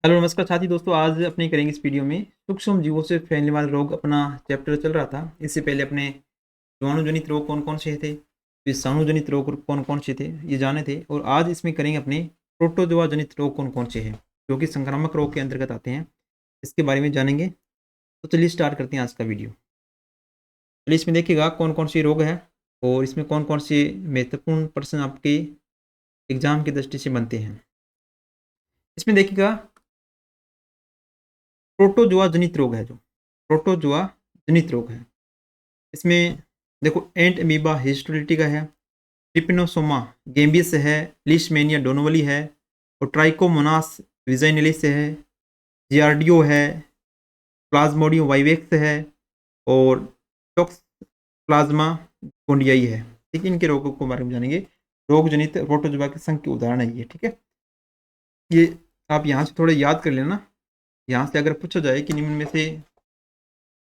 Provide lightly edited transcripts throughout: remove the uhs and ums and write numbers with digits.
Hello नमस्कार साथी दोस्तों, आज अपने करेंगे इस वीडियो में सूक्ष्म जीवों से फैलने वाले रोग। अपना चैप्टर चल रहा था, इससे पहले अपने जीवाणुजनित रोग कौन कौन से थे, विषाणुजनित रोग कौन कौन से थे, ये जाने थे। और आज इसमें करेंगे अपने प्रोटोजोआ जनित रोग कौन कौन से हैं जो कि संक्रामक रोग के अंतर्गत आते हैं, इसके बारे में जानेंगे। तो चलिए स्टार्ट करते हैं आज का वीडियो। चलिए इसमें देखिएगा कौन कौन से रोग हैं और इसमें कौन कौन से महत्वपूर्ण प्रश्न आपके एग्जाम की दृष्टि से बनते हैं। इसमें देखिएगा प्रोटोजोआ जनित रोग है, जो प्रोटोजोआ जनित रोग है इसमें देखो एंट अमीबा हिस्टोलिटिका है, ट्रिपिनोसोमा गेम्बियस है, लिशमेनिया डोनोवली है, और ट्राइकोमोनास विजाइनलिस है, जियार्डियो है, प्लाज्मोडियम वाइवेक्स है, और टॉक्स प्लाज्मा कोंडियाई है। ठीक है, इनके रोगों के बारे में जानेंगे। रोग जनित प्रोटोजोआ के संघ के उदाहरण है ये। ठीक है, ये आप यहाँ से थोड़े याद कर लेना। यहाँ से अगर पूछा जाए कि निम्न में से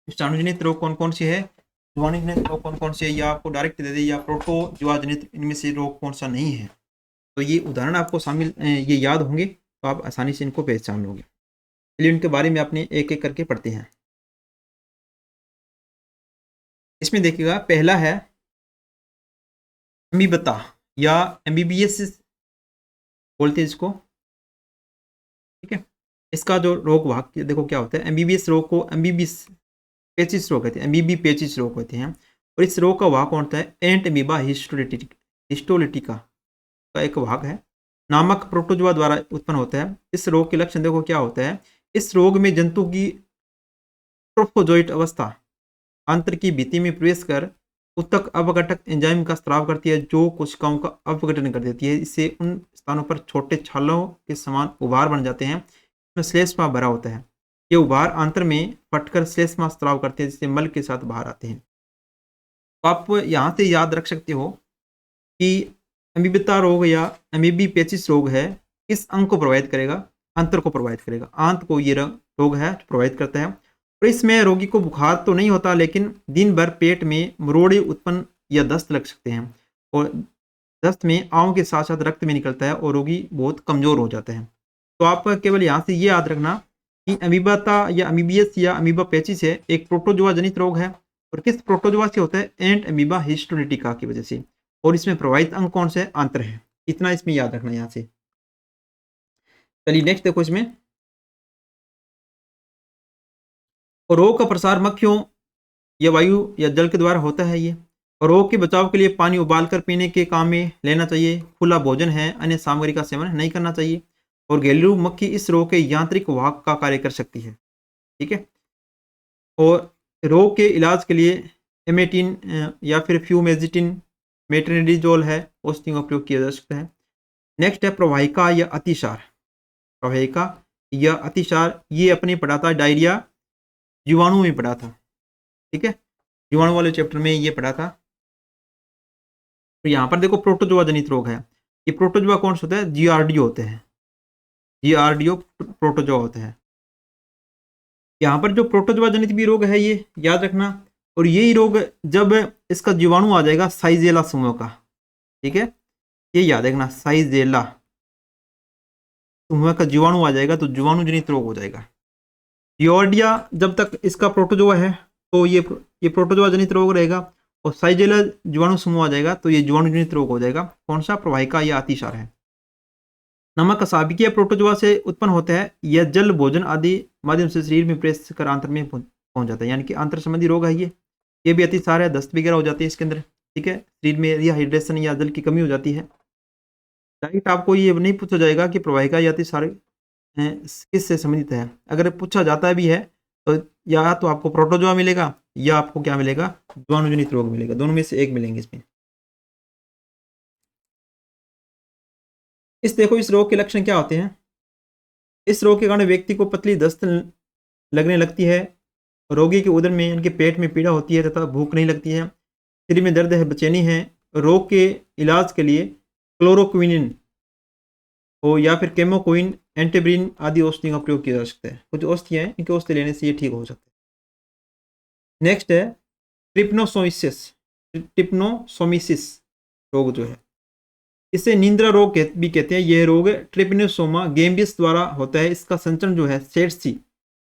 विषाणुजनित रोग कौन कौन से है, जीवाणुजनित रोग कौन कौन से है, या आपको डायरेक्ट दे दे या प्रोटोजोआ जनित इनमें से रोग कौन सा नहीं है, तो ये उदाहरण आपको शामिल ये याद होंगे तो आप आसानी से इनको पहचान लोगे। चलिए इनके बारे में अपने एक एक करके पढ़ते हैं। इसमें देखिएगा पहला है अमीबता या एमबीबीएस बोलते हैं इसको। ठीक है, इसका जो रोग वाहक देखो क्या होता है। एमबीबीएस रोग को एमबीबीएस पेचिस रोग कहते हैं, एमबीबी पेचिस रोग कहते हैं। और इस रोग का वाहक कौन होता है? एंट अमीबा हिस्टोलिटिका का एक वाहक है, नामक प्रोटोजोआ द्वारा उत्पन्न होता है। इस रोग के लक्षण देखो क्या होता है। इस रोग में जंतु की ट्रोफोजोइट अवस्था आंत्र की भित्ति में प्रवेश कर उत्तक अपघटक एंजाइम का स्राव करती है, जो कोशिकाओं का अपघटन कर देती है। इससे उन स्थानों पर छोटे छालों के समान उभार बन जाते हैं, इसमें श्लेष्मा भरा होता है। ये उभार आंत्र में फटकर श्लेष्मा स्राव करते हैं, जिससे मल के साथ बाहर आते हैं। तो आप यहाँ से याद रख सकते हो कि अमीबिता रोग या अमीबी पेचिस रोग है, किस अंग को प्रभावित करेगा? अंतर को प्रभावित करेगा। आंत को ये रोग है प्रभावित करता है। और इसमें रोगी को बुखार तो नहीं होता, लेकिन दिन भर पेट में मरोड़े उत्पन्न या दस्त लग सकते हैं, और दस्त में आंव के साथ साथ रक्त में निकलता है और रोगी बहुत कमजोर हो जाता है। तो आप केवल यहाँ से ये याद रखना कि अमीबाता या अमीबियस या अमीबा पेचिस है एक प्रोटोजोआ जनित रोग है, और किस प्रोटोजोआ से होता है? एंट अमीबा हिस्टोलिटिका की वजह से। और इसमें प्रभावित अंग कौन से? आंत्र है। इतना इसमें याद रखना यहाँ से। चलिए नेक्स्ट देखो इसमें। और रोग का प्रसार मक्खियों या वायु या जल के द्वारा होता है ये। और रोग के बचाव के लिए पानी उबालकर पीने के काम में लेना चाहिए। खुला भोजन है, अन्य सामग्री का सेवन नहीं करना चाहिए। और घरेलू मक्खी इस रोग के यांत्रिक वाहक का कार्य कर सकती है। ठीक है, और रोग के इलाज के लिए एमेटिन या फिर फ्यूमेजिटिन मेट्रोनिडाजोल है, औषधियों का प्रयोग किया जा सकता है। नेक्स्ट है प्रवाहिका या अतिसार। प्रवाहिका या अतिसार ये अपने पढ़ा था डायरिया जीवाणु में पढ़ा था। ठीक है, जीवाणु वाले चैप्टर में ये पढ़ा था। तो यहाँ पर देखो प्रोटोजोआ जनित रोग है। ये प्रोटोजोआ कौन सा होता है? जीआरडीओ होते हैं। जीआरडीओ प्रोटोजोआ होते हैं। यहाँ पर जो प्रोटोजोआ जनित भी रोग है ये याद रखना। और यही रोग जब इसका जीवाणु आ जाएगा साइजेला समूह का, ठीक है, ये याद रखना, साइजेला समूह का जीवाणु आ जाएगा तो जीवाणु जनित रोग हो जाएगा। जियोर्डिया जब तक इसका प्रोटोजोआ है तो ये प्रोटोजोआ जनित रोग रहेगा। और साइजेला जीवाणु समूह आ जाएगा तो ये जीवाणु जनित रोग हो जाएगा। कौन सा? प्रवाहिका या अतिसार है। नमक असाबिकीय प्रोटोजोआ से उत्पन्न होता है। यह जल भोजन आदि माध्यम से शरीर में प्रवेश कर आंत्र में पहुंच जाता है, यानी कि आंतर संबंधी रोग है ये भी अतिसार है। दस्त वगैरह हो जाती है इसके अंदर। ठीक है, शरीर में रिहाइड्रेशन या जल की कमी हो जाती है। डायरेक्ट आपको ये नहीं पूछा जाएगा कि प्रवाहिका या अतिसार किससे संबंधित है। अगर पूछा जाता भी है तो या तो आपको प्रोटोजोआ मिलेगा या आपको क्या मिलेगा? जीवाणुजनित रोग मिलेगा। दोनों में से एक मिलेंगे इसमें। इस देखो इस रोग के लक्षण क्या होते हैं। इस रोग के कारण व्यक्ति को पतली दस्त लगने लगती है। रोगी के उदर में, उनके पेट में पीड़ा होती है तथा भूख नहीं लगती है। शरीर में दर्द है, बेचैनी है। रोग के इलाज के लिए क्लोरोक्विनिन हो या फिर केमोक्विन, एंटीब्रिन आदि औषधियों का प्रयोग किया जा सकता है। कुछ औषधियाँ हैं, इनकी औषधि लेने से ये ठीक हो सकता है। नेक्स्ट है ट्रिप्नोसोमिसिस। ट्रिप्नोसोमिसिस रोग जो है इसे निंद्रा रोग भी कहते हैं। यह रोग ट्रिपनोसोमा गैम्बियस द्वारा होता है। इसका संचरण जो है सेड्सी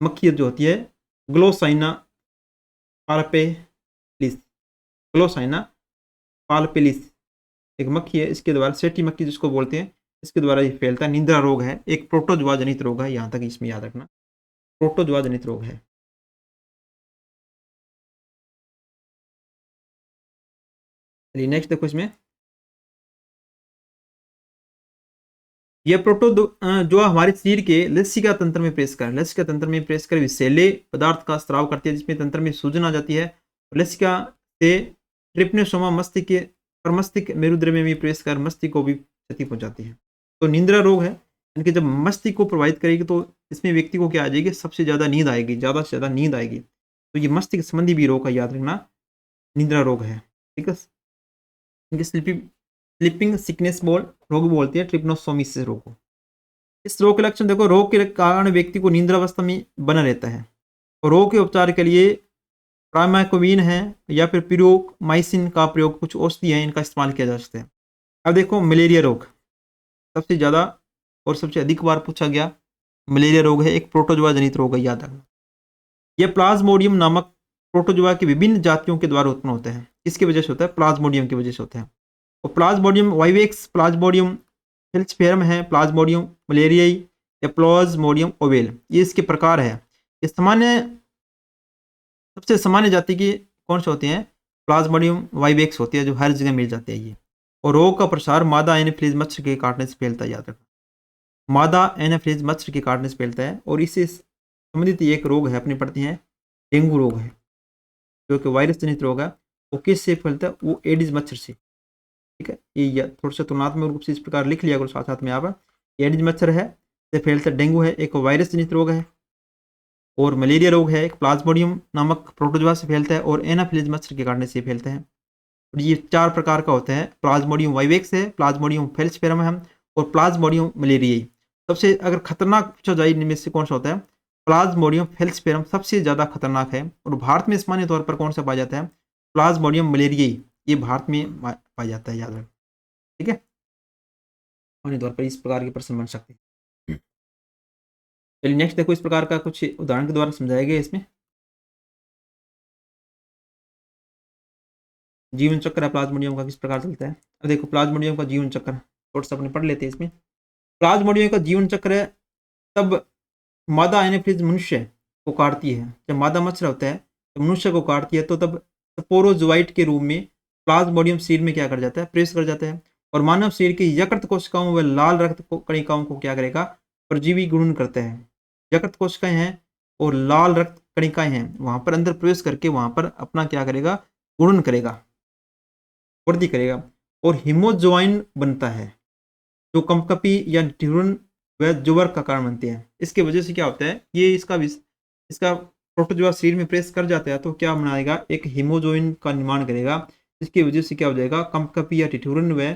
मक्खी जो होती है ग्लोसाइना पाल्पेलिस, ग्लोसाइना पाल्पेलिस एक मक्खी है, इसके द्वारा सेठी मक्खी जिसको बोलते हैं, इसके द्वारा ये फैलता है। निंद्रा रोग है, एक प्रोटोजोआ जनित रोग है, यहाँ तक इसमें याद रखना, प्रोटोजोआ जनित रोग है। चलिए नेक्स्ट देखो इसमें, यह जो हमारे शरीर के लसिका तंत्र में प्रवेश कर, लसिका तंत्र में प्रवेश कर विषैले पदार्थ का स्राव करती है, जिसमें तंत्र में सूजन आ जाती है। लसिका से ट्रिपनोसोमा मस्तिष्क और मस्तिष्क मेरुद्र में भी प्रवेश कर मस्तिष्क को भी क्षति पहुंचाती है। तो निंद्रा रोग है, यानी कि जब मस्तिष्क को प्रभावित करेगी तो इसमें व्यक्ति को क्या आ जाएगी, सबसे ज़्यादा नींद आएगी, ज़्यादा से ज़्यादा नींद आएगी। तो ये मस्तिष्क संबंधी भी रोग का याद रखना निंद्रा रोग है, ठीक है। इनके स्लीपिंग सिकनेस रोग बोलते हैं ट्रिपनोसोमिस रोग को। इस रोग के लक्षण देखो, रोग के कारण व्यक्ति को निंद्रावस्था में बना रहता है। और रोग के उपचार के लिए प्रामाकोविन है या फिर पिरोमाइसिन का प्रयोग, कुछ औषधि है, इनका इस्तेमाल किया जा सकता है। अब देखो मलेरिया रोग सबसे ज़्यादा और सबसे अधिक बार पूछा गया मलेरिया रोग है, एक प्रोटोजोआ जनित रोग है, याद रखना। यह प्लाज्मोडियम नामक प्रोटोजोआ की विभिन्न जातियों के द्वारा उत्पन्न होता है। किसकी वजह से होता है, प्लाज्मोडियम की वजह से होता है। और प्लाज्मोडियम वाइवेक्स, प्लाज्मोडियम फेल्सफेरम है, प्लाज्मोडियम मलेरियाई या प्लाज्मोडियम ओवेल, ये इसके प्रकार है। ये सामान्य सबसे सामान्य जाति की कौन से होते हैं, प्लाज्मोडियम वाइवेक्स होती है, जो हर जगह मिल जाती है ये। और रोग का प्रसार मादा एनाफिलीज मच्छर के काटने से फैलता है, याद रखना, मादा एनाफिलीज मच्छर के काटने से फैलता है। और इससे संबंधित एक रोग है अपने पढ़ते हैं, डेंगू रोग है, जो कि वायरस जनित रोग है। वो किससे फैलता है, वो एडिस मच्छर से, ठीक है। ये थोड़ा सा तुलनात्मक रूप से इस प्रकार लिख लिया करो साथ साथ में यहाँ पर। एडिस मच्छर है से फैलता, डेंगू है एक वायरस जनित रोग है, और मलेरिया रोग है एक प्लाज्मोडियम नामक प्रोटोजोआ से फैलता है, और एनाफिलीज मच्छर के काटने से फैलता है। और ये 4 प्रकार का होता है, प्लाज्मोडियम वाइवेक्स है, प्लाज्मोडियम फेल्सफेरम है, और प्लाज्मोडियम मलेरियाई। सबसे अगर खतरनाक पूछा जाए इनमें से कौन सा होता है, प्लाज्मोडियम फेल्सफेरम सबसे ज़्यादा खतरनाक है। और भारत में सामान्य तौर पर कौन सा पाया जाता है, प्लाज्मोडियम मलेरियाई, ये भारत में पाया जाता है, याद रखें, ठीक है। सामान्य तौर पर इस प्रकार के प्रश्न बन सकते हैं। चलिए नेक्स्ट देखो, इस प्रकार का कुछ उदाहरण के द्वारा समझाया गया इसमें। जीवन चक्र है प्लाज्मोडियम का, किस प्रकार चलता है। अब देखो प्लाज्मोडियम का जीवन चक्र थोड़ा सा अपने पढ़ लेते हैं इसमें। प्लाज्मोडियम का जीवन चक्र है, तब मादा एनाफिलीज मनुष्य को काटती है, जब मादा मच्छर होता है तो मनुष्य को काटती है, तो तब स्पोरोजोइट के रूप में प्लाज्मोडियम शरीर में क्या कर जाता है, प्रवेश कर जाता है। और मानव शरीर की यकृत कोशिकाओं व लाल रक्त कणिकाओं को क्या करेगा, परजीवी गुणन करता है। यकृत कोशिकाएं हैं और लाल रक्त कणिकाएं हैं, वहां पर अंदर प्रवेश करके वहां पर अपना क्या करेगा, गुणन करेगा, वृद्धि करेगा, और हीमोजोइन बनता है, जो कंपकपी या टिरून व जुवर का कारण बनते हैं। इसके वजह से क्या होता है, ये इसका प्रोटोजोआ शरीर में प्रेस कर जाता है तो क्या बनाएगा, एक हीमोजोइन का निर्माण करेगा। इसकी वजह से क्या हो जाएगा, कंपकपी या टिटूरन व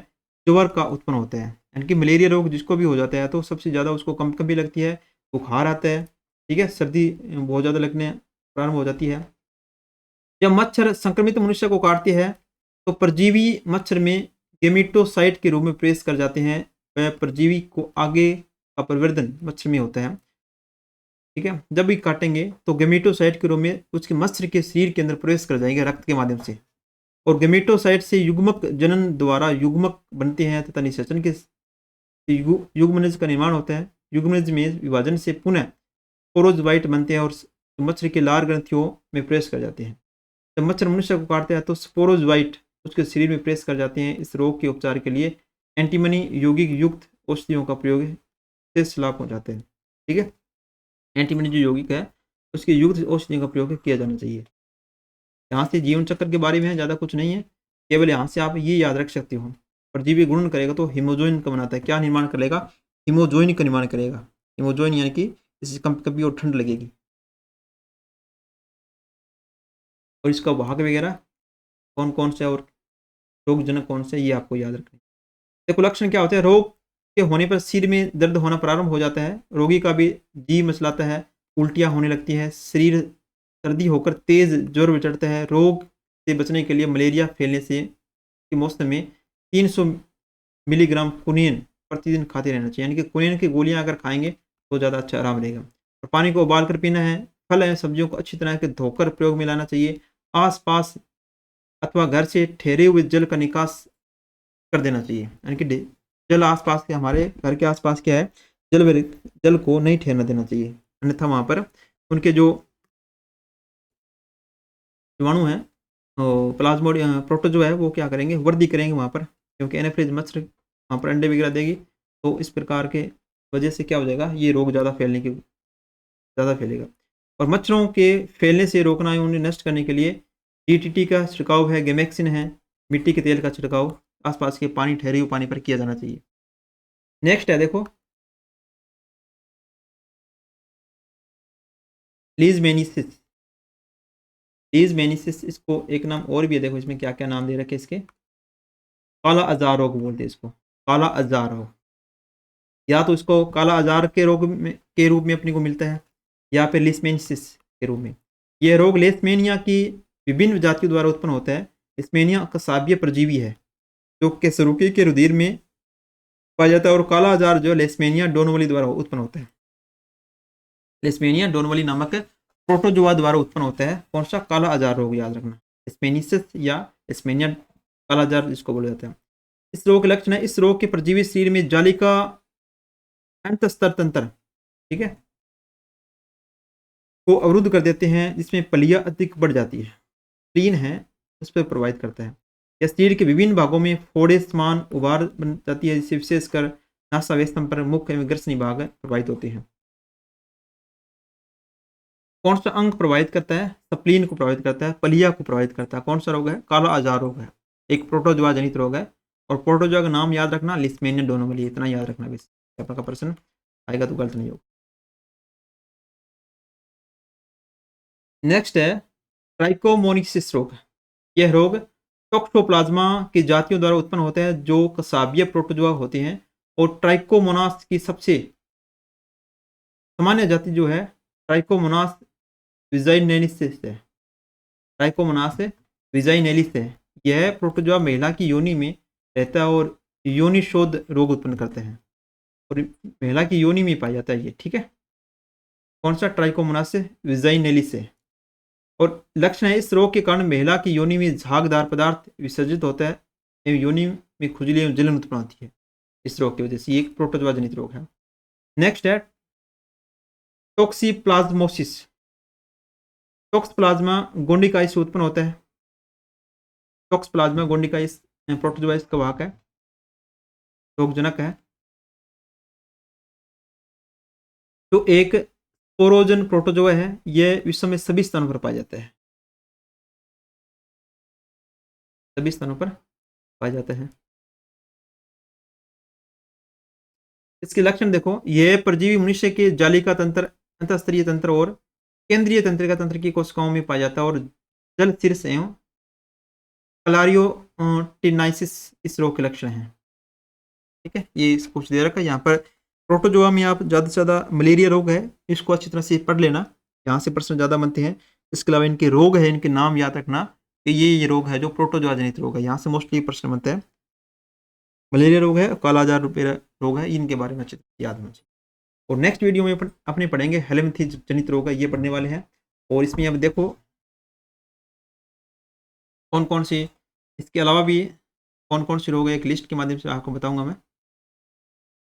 जुवर का उत्पन्न होता है। यानी कि मलेरिया रोग जिसको भी हो जाता है तो सबसे ज़्यादा उसको कंपकपी लगती है, बुखार आता है, ठीक है, सर्दी बहुत ज़्यादा लगने प्रारंभ हो जाती है। जब मच्छर संक्रमित मनुष्य को काटते हैं तो परजीवी मच्छर में गेमेटोसाइट के रूप में प्रवेश कर जाते हैं, वह परजीवी को आगे का परिवर्धन मच्छर में होता है, ठीक है। जब भी काटेंगे तो गेमेटोसाइट के रूप में उसके मच्छर के शरीर के अंदर प्रवेश कर जाएंगे रक्त के माध्यम से, और गेमेटोसाइट से युग्मक जनन द्वारा युग्मक बनते हैं तथा निषेचन के युग्मनज का निर्माण होता है। युग्मनज में विभाजन से पुनः स्पोरोजोइट बनते हैं और मच्छर के लार ग्रंथियों में प्रवेश कर जाते हैं। जब मच्छर मनुष्य को काटते हैं तो स्पोरोजोइट उसके शरीर में प्रवेश कर जाते हैं। इस रोग के उपचार के लिए एंटीमनी यौगिक युक्त औषधियों का प्रयोग से लाभ पहुंचाते हैं, ठीक है। एंटीमनी जो यौगिक है उसके युक्त औषधियों का प्रयोग किया जाना चाहिए। यहाँ से जीवन चक्र के बारे में ज़्यादा कुछ नहीं है, केवल यहाँ से आप ये याद रख सकते हो, परजीवी गुणन करेगा तो हीमोजोइन का बनाता है, क्या निर्माण करेगा, हीमोजोइन का निर्माण करेगा। हीमोजोइन यानी कि इससे कभी और ठंड लगेगी, और इसका वाहक वगैरह कौन कौन से और रोगजनक कौन से, ये आपको याद रखना है। देखो लक्षण क्या होते हैं, रोग के होने पर सिर में दर्द होना प्रारंभ हो जाता है, रोगी का भी जी मचलाता है, उल्टियाँ होने लगती हैं, शरीर सर्दी होकर तेज ज्वर भी चढ़ता है। रोग से बचने के लिए मलेरिया फैलने से के मौसम में 300 मिलीग्राम कुनियन प्रतिदिन खाते रहना चाहिए, यानी कि कुनियन की गोलियां अगर खाएंगे तो ज़्यादा अच्छा आराम रहेगा। और पानी को उबाल कर पीना है। फल एवं सब्जियों को अच्छी तरह के धोकर प्रयोग में लाना चाहिए। आसपास अथवा घर से ठहरे हुए जल का निकास कर देना चाहिए, यानी कि जल आसपास के, हमारे घर के आसपास क्या है, जल को नहीं ठहरना देना चाहिए, अन्यथा वहाँ पर उनके जो जीवाणु हैं, प्लाज्मोड प्रोटोजोआ है, वो क्या करेंगे, वृद्धि करेंगे वहाँ पर, क्योंकि एनाफिलीज मच्छर वहाँ पर अंडे वगैरह देगी। तो इस प्रकार के वजह से क्या हो जाएगा, ये रोग ज़्यादा फैलेगा। और मच्छरों के फैलने से रोकना है, उन्हें नष्ट करने के लिए DDT का छिड़काव है, गेमेक्सिन है, मिट्टी के तेल का छिड़काव आसपास के पानी, ठहरे हुए पानी पर किया जाना चाहिए। नेक्स्ट है देखो लीजमेनिसिस। लीजमेनिसिस, इसको एक नाम और भी है, देखो इसमें क्या क्या नाम दे रखे इसके। काला अजार रोग बोलते हैं इसको, काला अजार रोग, या तो इसको काला अजार के रूप में अपने को मिलता है, या फिर लिस्मेनिसिस के रूप में। यह रोग लेशमेनिया की विभिन्न जातियों द्वारा उत्पन्न होता है। लिस्मेनिया कसाबिय परजीवी है जो कैसरुकी के रुधिर में पाया जाता है, और काला अजार जो लेशमेनिया डोनवली द्वारा उत्पन्न होता है। लेशमेनिया डोनवली नामक प्रोटोजोआ द्वारा उत्पन्न होता है। कौन सा, काला अजार रोग, याद रखना, स्पेनिसिस या स्पेनिया काला अजार जिसको बोला जाता है। इस रोग के लक्षण है, इस रोग के परजीवी शरीर में जालिका अंतस्तर तंत्र, ठीक है, को अवरुद्ध कर देते हैं, जिसमें पलिया अधिक बढ़ जाती है, स्प्लीन है, उस पर प्रभावित करता है। या शरीर के विभिन्न भागों में फोड़े समान उभार बन जाती है, जिससे विशेषकर नासावेस्तम पर मुख्य एवं ग्रसनी भाग प्रभावित होते हैं। कौन सा अंग प्रभावित करता है, स्प्लीन को प्रभावित करता है, पलिया को प्रभावित करता है। कौन सा रोग है, काला अजार रोग है, एक प्रोटोजोआ जनित रोग है। और प्रोटोजोआ का नाम याद रखना, लिस्मेनिया डोनोवली, इतना याद रखना, बस आपका प्रश्न आएगा तो गलत नहीं होगा। नेक्स्ट है ट्राइकोमोनिसिस रोग। यह रोग टोक्सोप्लाज्मा की जातियों द्वारा उत्पन्न होता है जो कसाबिय प्रोटोजोआ होते हैं। और ट्राइकोमोनास की सबसे सामान्य जाति जो है ट्राइकोमोनास विजाइनेलिसिस है। ट्राइकोमोनास विजाइनेलिस है। यह प्रोटोजोआ महिला की योनि में रहता है और योनि शोध रोग उत्पन्न करते हैं, और महिला की योनि में पाया जाता है ये, ठीक है। कौन सा, ट्राइकोमोनास विजाइनेलिस है। और लक्षण है, इस रोग के कारण महिला की योनि में झागदार पदार्थ विसर्जित होता है एवं योनि में खुजली एवं जलन उत्पन्न होती है। इस रोग की वजह से ये एक प्रोटोजोआ जनित रोग है। नेक्स्ट है टोक्सीप्लाज्मोसिस। टोक्सप्लाज्मा गोंडिकाइस से उत्पन्न होता है। टोक्सप्लाज्मा गोंडिकाइस प्रोटोजोआ इसका वाहक है, रोगजनक है। तो एक स्पोरोजन प्रोटोजोआ है, यह विश्व में सभी स्थानों पर पाया जाता है, सभी स्थानों पर पाया जाता है। इसके लक्षण देखो, यह परजीवी मनुष्य के जालिका तंत्र, अंतःस्तरीय तंत्र और केंद्रीय तंत्रिका तंत्र की कोशिकाओं में पाया जाता है। और जल शीर्ष एवं क्लारियोटिनाइसिस इस रोग के लक्षण हैं, ठीक है। ये कुछ दे रखा है यहाँ पर। प्रोटोजोआ में आप ज़्यादा से ज़्यादा मलेरिया रोग है, इसको अच्छी तरह से पढ़ लेना, यहाँ से प्रश्न ज़्यादा बनते हैं। इसके अलावा इनके रोग है, इनके नाम याद रखना कि ये रोग है जो प्रोटोजोआ जनित रोग है, यहाँ से मोस्टली प्रश्न बनता है। मलेरिया रोग है, काला अजार रोग है, इनके बारे में अच्छे याद होना चाहिए। और नेक्स्ट वीडियो में अपने पढ़ेंगे हेलेंथी जनित रोग है, ये पढ़ने वाले हैं। और इसमें अब देखो कौन कौन सी, इसके अलावा भी कौन कौन से रोग है, एक लिस्ट के माध्यम से आपको बताऊंगा मैं।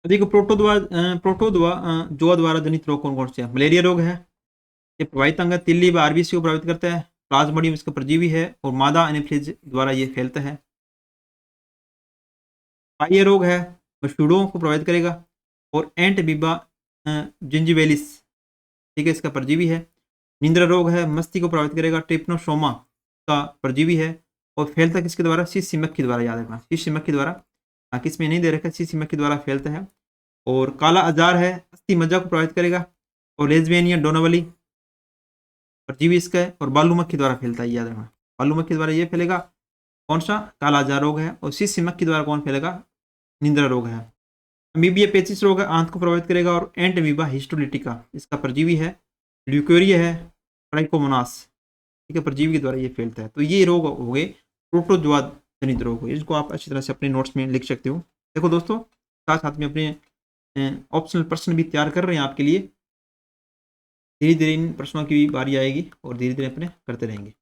देखो प्रोटोजोआ द्वारा जनित रोग कौन कौन से हैं। मलेरिया रोग है, ये प्रभावित अंग तिल्ली व आरबीसी को प्रभावित करता है। प्लाज्मोडियम इसका परजीवी है और मादा एनाफिलीज द्वारा ये फैलता है। पाइये रोग है, मस्टूडों को प्रभावित करेगा। और एंट बीबा जिंजिवेलिस, ठीक है, इसका परजीवी है। निंद्रा रोग है, मस्ती को प्रभावित करेगा। ट्रिप्नोसोमा का परजीवी है और फैलता किसके द्वारा, शीशी मक्खी द्वारा, याद रखना, शीशी मक्खी द्वारा। किस में नहीं दे रखा, शीशी मक्खी द्वारा फैलता है। और काला अजार है, अस्थि मज्जा को प्रभावित करेगा। और लेजबेनिया डोनावली परजीवी इसका है और बालू मक्खी द्वारा फैलता है, याद रखना, बालू मक्खी द्वारा ये फैलेगा। कौन सा, काला अजार रोग है। और शीशी मक्खी द्वारा कौन फैलेगा, निंद्रा रोग है। अमीबिया पेचिस रोग है, आंत को प्रभावित करेगा। और एंट अमीबा हिस्टोलिटिका इसका परजीवी है। ल्यूकेरिया है, ट्राइकोमोनास, ठीक है, परजीवी के द्वारा ये फैलता है। तो ये रोग हो गए प्रोटोजोआ जनित रोग, इसको आप अच्छी तरह से अपने नोट्स में लिख सकते हो। देखो दोस्तों, साथ साथ में अपने ऑप्शनल प्रश्न भी तैयार कर रहे हैं आपके लिए। धीरे धीरे इन प्रश्नों की भी बारी आएगी और धीरे धीरे अपने करते रहेंगे।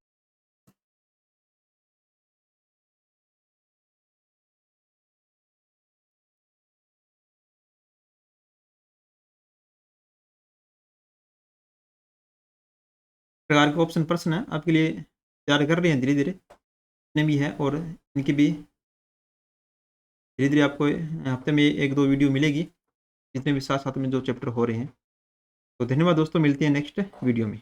प्रकार के ऑप्शन प्रश्न है आपके लिए तैयार कर रहे हैं धीरे धीरे, जितने भी है, और इनकी भी धीरे धीरे आपको हफ्ते में 1-2 वीडियो मिलेगी, जितने भी साथ साथ में जो चैप्टर हो रहे हैं। तो धन्यवाद दोस्तों, मिलते हैं नेक्स्ट वीडियो में।